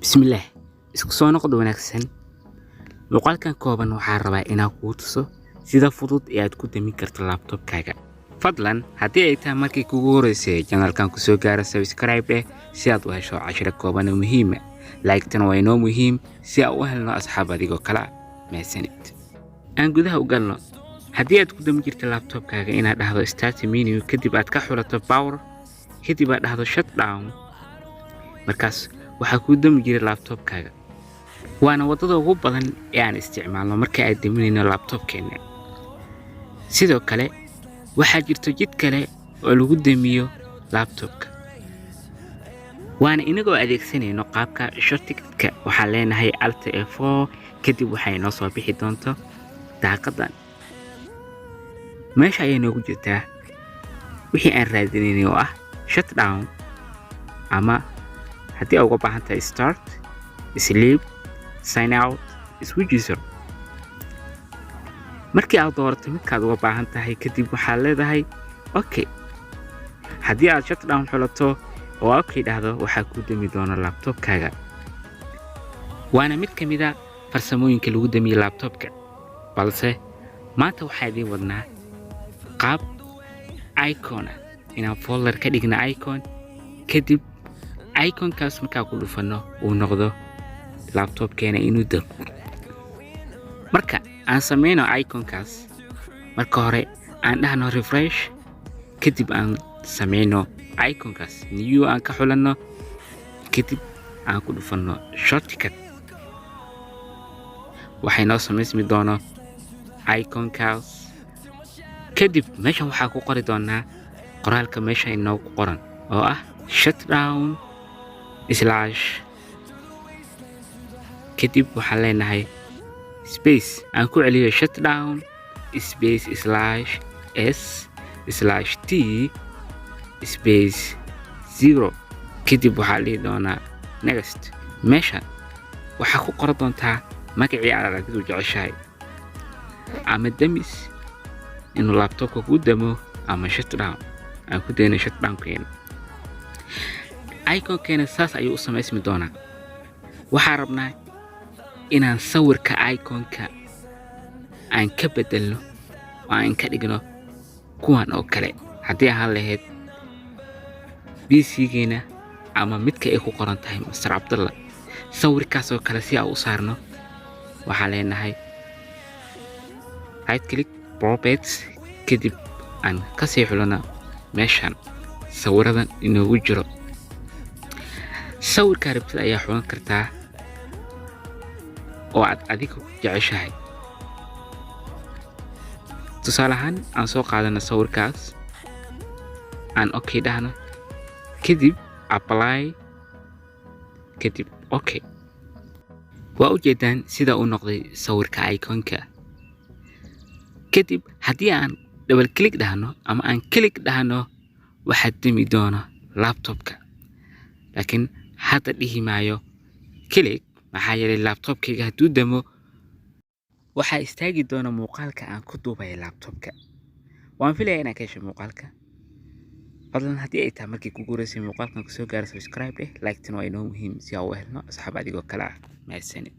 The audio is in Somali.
Bismillah, isku soo noqdo wanaagsan. Muuqaalkan kooban waxaan rabaa inaan kuu tuso sida fudud ee aad ku dami karto laptop-kaaga. Fadlan, haddii ay tahay markii kugu horeysay channelkan ku soo gaara subscribe si aad u hesho cashiro kooban oo muhiim ah. Like-tan waa inoo muhiim si aan u helno asxaab adigoo kala mahadsanid. Aan gudaha u galno. Haddii aad ku dami jirto laptop-kaaga inaad dhahdo start menu kadib aad ka xulato power kadib aad dhahdo shutdown, markaas waxaa ku dami jiray laptop-kaaga. waana wadada ugu badan ee aan isticmaalno marka ay daminayno laptop-keena. Sidoo kale waxaa jirto jid kale oo lagu damiyo laptop-ka, waana inagoo adeegsanayno qaabka shortcut-ka. waxaan leenahay alt F4 kadib waxay noo soo bixi doonto daaqadan. meesha ayay noogu jirtaa wixii aan raadinaynay oo ah shutdown, ama haddii aad uga baahan tahay start, sleep, sign out, switch user. markii aad doorato midkaad uga baahan tahay kadib waxaad leedahay okay. haddii aad shutdown xulato oo okay dhahdo waxaa ku dami doona laptop-kaaga. waana mid ka mid ah farsamooyinka lagu damiyo laptop-ka, balse maanta waxaa idiin wadnaa qaab icon ah inaan folder ka dhigna icon, kadib iconkaas markaa ku dhufano uu noqdo laptop-keena inuu damo. marka aan sameyno iconkaas, marka hore aan dhahno refresh, kadib aan sameyno iconkaas new aan ka xulano, kadib aan ku dhufano shortcut, waxay noo samaysmi doono iconkaas. kadib meeshan waxaa ku qori doonaa qoraalka meesha inoogu qoran oo ah shutdown slash, kadib waxaan leenahay space aan ku celiyo shutdown space slash s slash t space 0, kadib waxaa dhihi doonaa next. meeshan waxaa ku qoran doontaa magacii aad adigu jeceshahay, ama damis inuu laptop-ka ku damo, ama shutdown aan ku dayno shutdown-keena. iconkeena saas ayuu u samaysmi doonaa. waxaan rabnaa inaan sawirka iconka aan ka bedelno oo aan ka dhigno kuwan oo kale. haddii ahaan lahayd PC-geena ama midka ay ku qoran tahay Mr. Abdullah, sawirkaas oo kale si aan u saarno waxaan leenahay right click properties, kadib aan ka sii xulano meeshan sawiradan inoogu jiro. sawirka rabtid ayaa xulan kartaa oo aad adigu jeceshahay. tusaale ahaan aan soo qaadano sawirkaas, aan okay dhahno, kadib apply, kadib okay. waa ujeedaan sida uu noqday sawirka iconka. kadib haddii aan double click dhahno ama aan click dhahno waxaa dami doona laptop-ka, laakiin hadda dhihi maayo click maxaa yeelay laptop-kayga hadduu damo waxaa istaagi doona muuqaalka aan ku duubay laptop-ka. waan filayaa inaan ka hesho muuqaalka. fadlan haddii ay tahay markii kugu horeysay muuqaalkan ku soo gaara subscribe like-tan waa inoo muhiim si aan u helno asxaab adigoo kala mahadsanid.